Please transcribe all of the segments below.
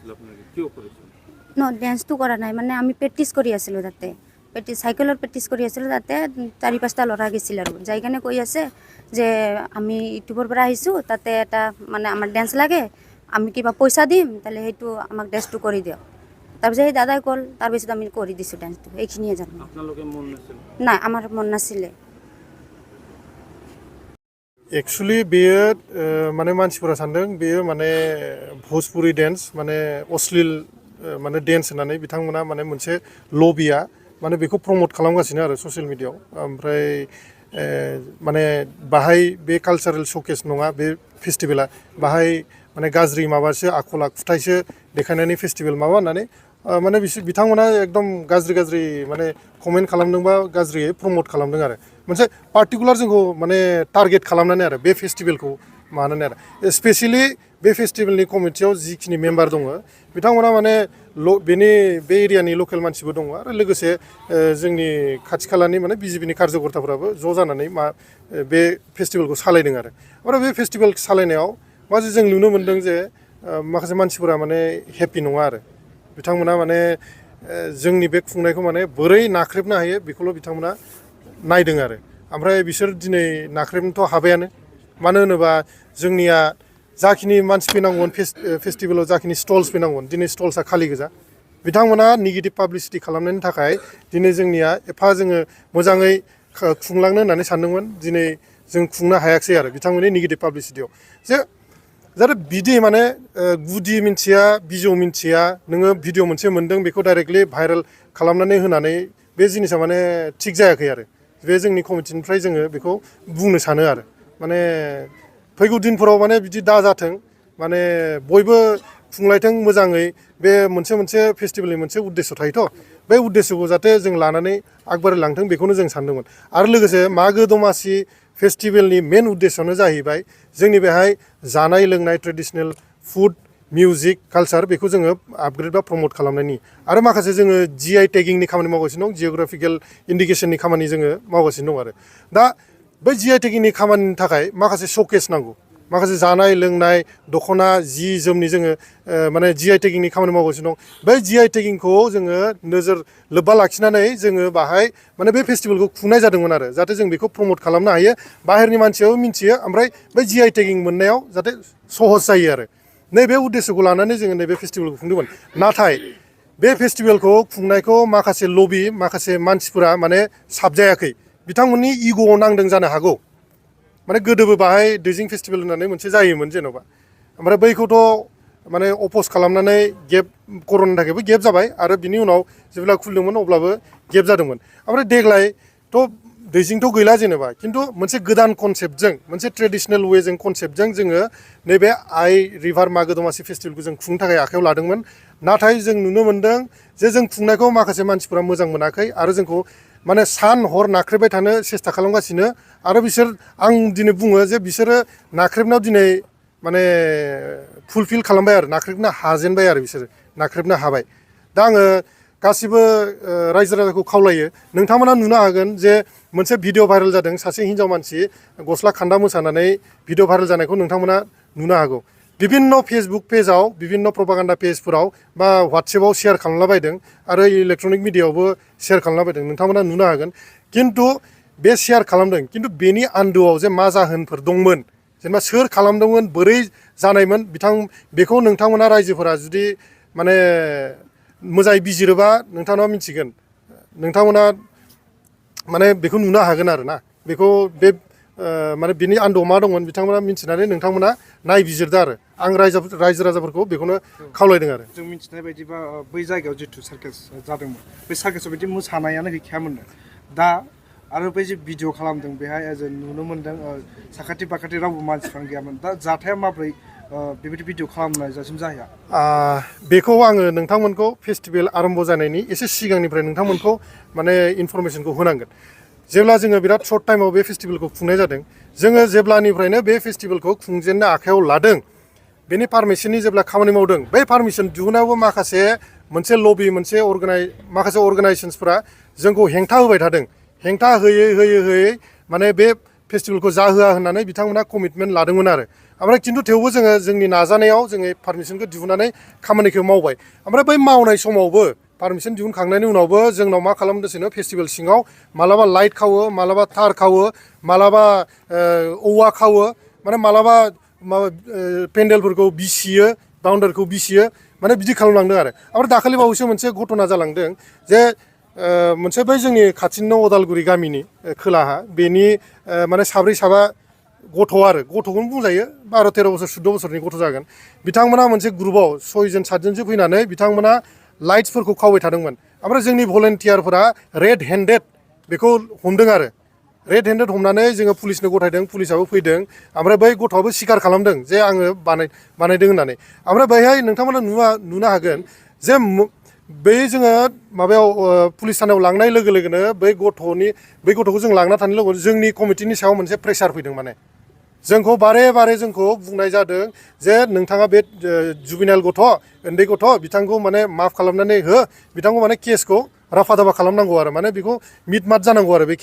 হৈছিল আপোনালোকে কি অপাৰেশ্যন ডেন্সটো কৰা নাই মানে আমি প্ৰেক্টিছ কৰি আছিলোঁ তাতে চাইকেলৰ প্ৰেক্টিছ কৰি আছিলোঁ তাতে 4-5টা ল'ৰা গৈছিল আৰু যাই কেনে কৈ আছে যে আমি ইউটিউবৰ পৰা আহিছোঁ তাতে এটা মানে আমাৰ ডেন্স লাগে আমি কিবা পইচা দিম তাহলে সেইটো আমাক ডেন্সটো কৰি দিয়ক তাৰপিছত সেই দাদাই ক'ল তাৰপিছত আমি কৰি দিছোঁ ডেন্সটো এইখিনিয়ে জানো আপোনালোকে মন নাছিল নাই আমাৰ মন নাছিলে एक्चुअली बेयो माने मानसिफोरा सानदों बेयो माने भोजपुरी डेन्स माने अश्लील माने डेन्स होननानै बिथांमोना माने मोनसे लबिया माने बेखौ प्रमोट खालामगासिनो आरो ससियेल मिडियायाव ओमफ्राय माने बाहाय बे कालचारेल श'केस नङा बे फेस्टिभेला बाहाय माने गाज्रि माबासो आखल आखुथायसो देखायनायनि फेस्टिभेल माबा होननानै माने बिथांमोना एकदम गाज्रि माने कमेन्ट खालामदोंबा गाज्रियै प्रमोट खालामदों आरो मोनसे पार्टिकुलार जोंखौ माने टारगेट खालामनानै आरो बे फेस्टिभेलखौ मानानै आरो स्पेसियेलि बे फेस्टिभेलनि कमिटियाव जिखिनि मेम्बार दङ बिथांमोना माने बेनि बे एरियानि लकेल मानसिबो दङ आरो लोगोसे जोंनि खाथि खालानि माने बिजेपिनि कार्यकर्ताफोराबो ज' जानानै बे फेस्टिभेलखौ सालायदों आरो बे फेस्टिभेल सालायनायाव माखासे जों नुनो मोन्दों जे माखासे मानसिफोरा माने हेपि नङा आरो बिथांमोना माने जोंनि बे खुंनायखौ माने बोरै नाख्रेबनो हायो बेखौल' बिथांमोना नायदों आरो ओमफ्राय बिसोर दिनै नाख्रेबनोथ' हाबायानो मानो होनोबा जोंनिया जाखिनि मानसि फैनांगौमोन फेस्टिभेलाव जाखिनि स्टल्स फैनांगौमोन दिनै स्टल्सआ खालि गोजा बिथांमोना नेगेटिभ पाब्लिसिटि खालामनायनि थाखाय दिनै जोंनिया एफा जोङो मोजाङै खुंलांनो होननानै सानदोंमोन दिनै जों खुंनो हायाखिसै आरो बिथांमोननि नेगेटिभ पाब्लिसिटियाव जे जाहाथे बिदि माने गुदि मिन्थिया बिजौ मिन्थिया नोङो भिडिअ मोनसे मोन्दों बेखौ डाइरेक्टलि भाइरेल खालामनानै होनानै बे जिनिसा माने थिग जायाखै आरो बे जोंनि कमिटिनिफ्राय जोङो बेखौ बुंनो सानो आरो माने फैगौ दिनफोराव माने बिदि दाजाथों माने बयबो खुंलायथों मोजाङै बे मोनसे फेस्टिभेलनि मोनसे उद्देश्य थायोथ' बे उद्देश्यखौ जाहाथे जों लानानै आगबारायलांथों बेखौनो जों सानदोंमोन आरो लोगोसे मागो दमासि फेस्टिभेलनि मेन उद्देश्यआनो जाहैबाय जोंनि बेहाय जानाय लोंनाय ट्रेडिशनेल फुड मिउजिक कालचार बेखौ जोङो आपग्रेड बा प्रमोट खालामनायनि आरो माखासे जोङो GI टेगिंनि खामानि मावगासिनो दं जिअग्राफिकेल इन्डिकेसननि खामानि जोङो मावगासिनो दं आरो दा बै GI टेगिंनि खामानिनि थाखाय माखासे श'केस नांगौ माखासे जानाय लोंनाय दख'ना जि जोमनि जोङो माने GI टेगिंनि खामानि मावगासिनो दं बै GI टेगिंखौ जोङो नोजोर लोब्बा लाखिनानै जोङो बाहाय माने बे फेस्टिभेलखौ खुंनाय जादोंमोन आरो जाहाथे जों बेखौ प्रमोट खालामनो हायो बाहेरनि मानसियाबो मिन्थियो ओमफ्राय बै GI टेगिं मोननायाव जाहाथे सहज जायो आरो नैबे उद्देश्यखौ लानानै जोङो नैबे फेस्टिभेलखौ खुंदोंमोन नाथाय बे फेस्टिभेलखौ खुंनायखौ माखासे लबि माखासे मानसिफोरा माने साबजायाखै बिथांमोननि इग'आव नांदों जानो हागौ माने गोदोबो बाहाय दैजिं फेस्टिभेल होननानै मोनसे जायोमोन जेन'बा ओमफ्राय बैखौथ' माने अप'ज खालामनानै गेप कर'नानि थाखायबो गेप जाबाय आरो बिनि उनाव जेब्ला खुलिदोंमोन अब्लाबो गेप जादोंमोन ओमफ्राय देग्लायथ' दैजिंथ' गैला जेनेबा खिन्थु मोनसे गोदान कनसेप्टजों मोनसे ट्रेडिशनेल वेजों कनसेप्टजों जोङो नैबे आइ रिभार मागो दमासि फेस्टिभेलखौ जों खुंनो थाखाय आखायाव लादोंमोन नाथाय जों नुनो मोन्दों जे जों खुंनायखौ माखासे मानसिफोरा मोजां मोनाखै आरो जोंखौ माने सान हर नाख्रेबबाय थानो सेस्था खालामगासिनो आरो बिसोर आं दिनै बुङो जे बिसोरो नाख्रेबनायाव दिनै माने फुलफिल खालामबाय आरो नाख्रेबनो हाजेनबाय आरो बिसोरो नाख्रेबनो हाबाय दा आङो गासिबो रायजो राजाखौ खावलायो नोंथांमोना नुनो हागोन जे मोनसे भिडिअ भाइरेल जादों सासे हिन्जाव मानसि गस्ला खान्दा मोसानानै भिडिअ भाइरेल जानायखौ नोंथांमोना नुनो हागौ बिभिन्न फेसबुक पेजाव बिभिन्न प्रपागान्डा पेजफोराव बा वाट्सएपआव शेयार खालामलाबायदों आरो इलेक्ट्रनिक मिडियायावबो शेयार खालामलाबायदों नोंथांमोना नुनो हागोन खिन्थु बे शेयार खालामदों खिन्थु बेनि आन्दोआव जे मा जाहोनफोर दंमोन जेनेबा सोर खालामदोंमोन बोरै जानायमोन बेखौ नोंथांमोना रायजोफोरा जुदि माने मोजाङै बिजिरोबा नोंथांमोना मिथिगोन नोंथांमोना माने बेखौ नुनो हागोन आरो ना बेखौ बे माने बिनि आन्दोआव मा दंमोन बिथांमोना मिथिनानै नोंथांमोना नायबिजिरदो आरो आं रायजो राजाफोरखौ बेखौनो खावलायदों आरो जों मिथिनाय बायदिबा बै जायगायाव जिथु सार्कास जादोंमोन बे सार्कासाव बिदि मोसानायानो गैखायामोन दा आरो बै जे भिडिअ खालामदों बेहाय जों नुनो मोन्दों साखाथि बाखाथि रावबो मानसिफ्रानो गैयामोन दा जाथाया माब्रै बेबायदि भिडिअ खालामनाय जासिम जाहैया बेखौ आङो नोंथांमोनखौ फेस्टिभेल आरम्भ जानायनि एसे सिगांनिफ्राय नोंथांमोनखौ माने इनफरमेसनखौ होनांगोन जेब्ला जोङो बिराद सर्ट टाइमाव बे फेस्टिभेलखौ खुंनाय जादों जोङो जेब्लानिफ्रायनो बे फेस्टिभेलखौ खुंजेननो आखायाव लादों बेनि पारमिसननि जेब्ला खामानि मावदों बै पारमिसन दिहुनायावबो माखासे मोनसे लबि मोनसे माखासे अर्गानाइजेसन्सफोरा जोंखौ हेंथा होबाय थादों हेंथा होयै माने बे फेस्टिभेलखौ जाहोआ होननानै बिथांमोना कमिटमेन्ट लादोंमोन आरो ओमफ्राय खिन्थु थेवबो जोङो जोंनि नाजानायाव जोङो पारमिसनखौ दिहुननानै खामानिखौ मावबाय ओमफ्राय बै मावनाय समावबो पारमिसन दिहुनखांनायनि उनावबो जोंनाव मा खालामदोंसोनो फेस्टिभेल सिङाव मालाबा लाइट खावो मालाबा थार खावो मालाबा औवा खावो माने मालाबा माबा पेन्डेलफोरखौ बिसियो बाउन्डारिखौ बिसियो माने बिदि खालामलांदों आरो ओमफ्राय दाखालि बावैसो मोनसे घटना जालांदों जे मोनसे बै जोंनि खाथिनिनो अदालगुरि गामिनि खोलाहा बेनि माने साब्रै साबा गथ' आरो गथ'खौनो बुंजायो 12-13 बोसोर 14 बोसोरनि गथ' जागोन बिथांमोना मोनसे ग्रुपाव 6 जन 7 जनसो फैनानै बिथांमोना लाइट्सफोरखौ खावबाय थादोंमोन ओमफ्राय जोंनि भलेन्टियारफोरा रेड हेन्डेड बेखौ हमदों आरो रेड हेन्डेड हमनानै जोङो पुलिसनो गथायदों पुलिसाबो फैदों ओमफ्राय बै गथ'आबो स्वीकार खालामदों जे आङो बानायदों होननानै ओमफ्राय बेहाय नोंथांमोना नुनो हागोन जे बै जोङो माबायाव पुलिस थानायाव लांनाय लोगो लोगोनो बै गथ'खौ जों लांना थानाय लोगो जोंनि कमिटिनि सायाव मोनसे प्रेसार फैदों माने जोंखौ बारे बारे जोंखौ बुंनाय जादों जे नोंथाङा बे जुबिनाइल गथ' उन्दै गथ' बिथांखौ माने माफ खालामनानै हो बिथांखौ माने केसखौ राफा दाफा खालामनांगौ आरो माने बेखौ मिट मात जानांगौ आरो बे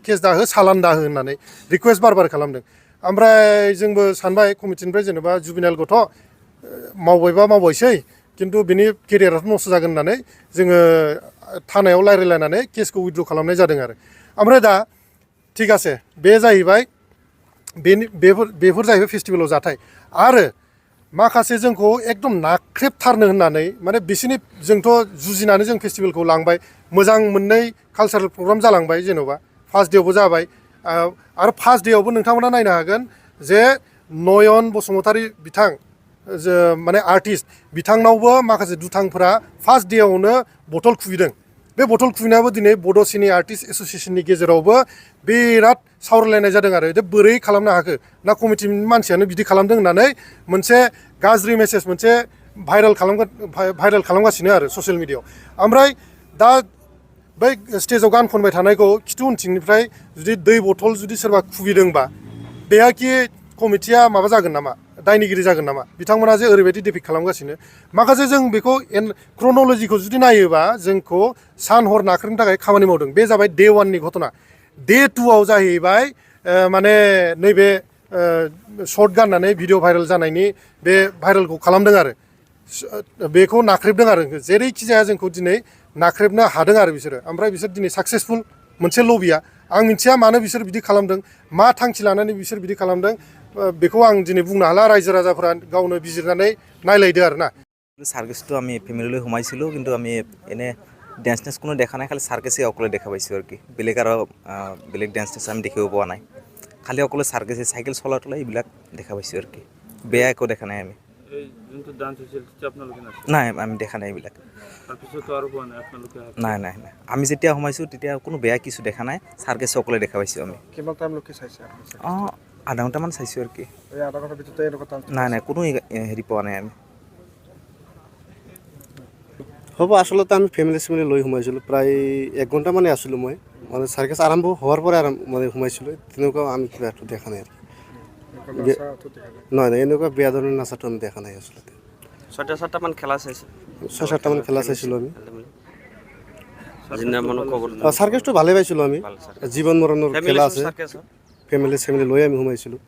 केस दाहो सालान दाहो होननानै रिकुवेस्ट बार खालामदों ओमफ्राय जोंबो सानबाय कमिटिनिफ्राय जेनेबा जुबिनाइल गथ' मावबायबा मावबायसै खिन्थु बिनि केरियाराथ' नस्थ' जागोन होननानै जोङो थानायाव रायज्लायनानै केसखौ उइथड्र' खालामनाय जादों आरो ओमफ्राय दा थिग আছে बे जाहैबाय बेफोर जाहैबाय फेस्टिभेलाव जाथाय आरो माखासे जोंखौ एकदम नाख्रेबथारनो होननानै माने बिसोरनि जोंथ' जुजिनानै जों फेस्टिभेलखौ लांबाय मोजां मोननै कालचारेल प्रग्राम जालांबाय जेन'बा फार्स्ट डेआवबो जाबाय आरो फार्स्ट डेआवबो नोंथांमोना नायनो हागोन जे नयन बसुमतारी बिथां माने आर्टिस्ट बिथांनावबो माखासे दुथांफोरा फार्स्ट डेआवनो बथल खुबैदों बे बथल खुबैनायाबो दिनै बड' सिनि आर्टिस्ट एस'सियेसननि गेजेरावबो बिराद सावरायलायनाय जादों आरो जे बोरै खालामनो हाखो ना कमिटिनि मानसियानो बिदि खालामदों होननानै मोनसे गाज्रि मेसेज मोनसे भाइरेल खालामगासिनो आरो ससियेल मिडियायाव ओमफ्राय दा बै स्टेजाव गान खनबाय थानायखौ खिथु उनथिंनिफ्राय जुदि दै बथल जुदि सोरबा खुबैदोंबा बेहा कि कमिटिया माबा जागोन नामा दायनिगिरि जागोन नामा बिथांमोना जे ओरैबायदि डिपिक्ट खालामगासिनो माखासे जों बेखौ क्रन'लजिखौ जुदि नायोबा जोंखौ सान हर नाख्रेबनो थाखाय खामानि मावदों बे जाबाय डे 1नि घटना डे 2आव जाहैबाय माने नैबे शर्ट गाननानै भिडिअ भाइरेल जानायनि बे भाइरेलखौ खालामदों आरो बेखौ नाख्रेबदों आरो जेरैखि जाया जोंखौ दिनै नाख्रेबनो हादों आरो बिसोरो ओमफ्राय बिसोर दिनै साक्सेसफुल मोनसे लबिया आं मिथिया मानो बिसोर बिदि खालामदों मा थांखि लानानै बिसोर बिदि खालामदों बेखौ आं दिनै बुंनो हाला रायजो राजाफोरा गावनो बिजिरनानै नायलायदो आरो ना সার্কাসটো আমি ফেমিলিলৈ সোমাইছিলোঁ কিন্তু আমি এনে ডেন্স টেন্স কোনো দেখা নাই খালি সার্কাসে অকলে দেখা পাইছোঁ আৰু কি বেলেগ আৰু বেলেগ ডেন্স টেন্স আমি দেখিব পোৱা নাই খালি অকলে সার্কাসে চাইকেল চলাই তলাই এইবিলাক দেখা পাইছোঁ আৰু কি বেয়া একো দেখা নাই আমি এই যোনটো ডান্স হৈছিল তেতিয়া আপোনালোকে নাছিল নাই আমি দেখা নাই এইবিলাক তাৰপিছতো আৰু পোৱা নাই আপোনালোকে নাই নাই নাই আমি যেতিয়া সোমাইছোঁ তেতিয়া কোনো বেয়া কিছু দেখা নাই সার্কাসে অকলে দেখা পাইছোঁ আমি কিমান টাইম লোকে চাইছে অঁ আধা ঘণ্টামান চাইছোঁ আৰু কি এই আধা ঘণ্টাৰ ভিতৰতে এনেকুৱা নাই নাই কোনো হেৰি পোৱা নাই আমি হ'ব আচলতে আমি ফেমিলি লৈ সোমাইছিলোঁ প্ৰায় 1 ঘণ্টা মানে আছিলোঁ মই মানে চাৰ্কাছ আৰম্ভ হোৱাৰ পৰাই মানে সোমাইছিলোঁ তেনেকুৱা আমি কিবা একো দেখা নাই নহয় নহয় এনেকুৱা বেয়া ধৰণৰ নাচাটো আমি দেখা নাই আচলতে 6-7টামান খেলা চাইছোঁ 6-7টামান খেলা চাইছিলোঁ আমি যিদিনামানৰ খবৰ চাৰ্কাছটো ভালেই পাইছিলোঁ আমি জীৱন মৰণৰ খেলা আছে ফেমিলি লৈ আমি সোমাইছিলোঁ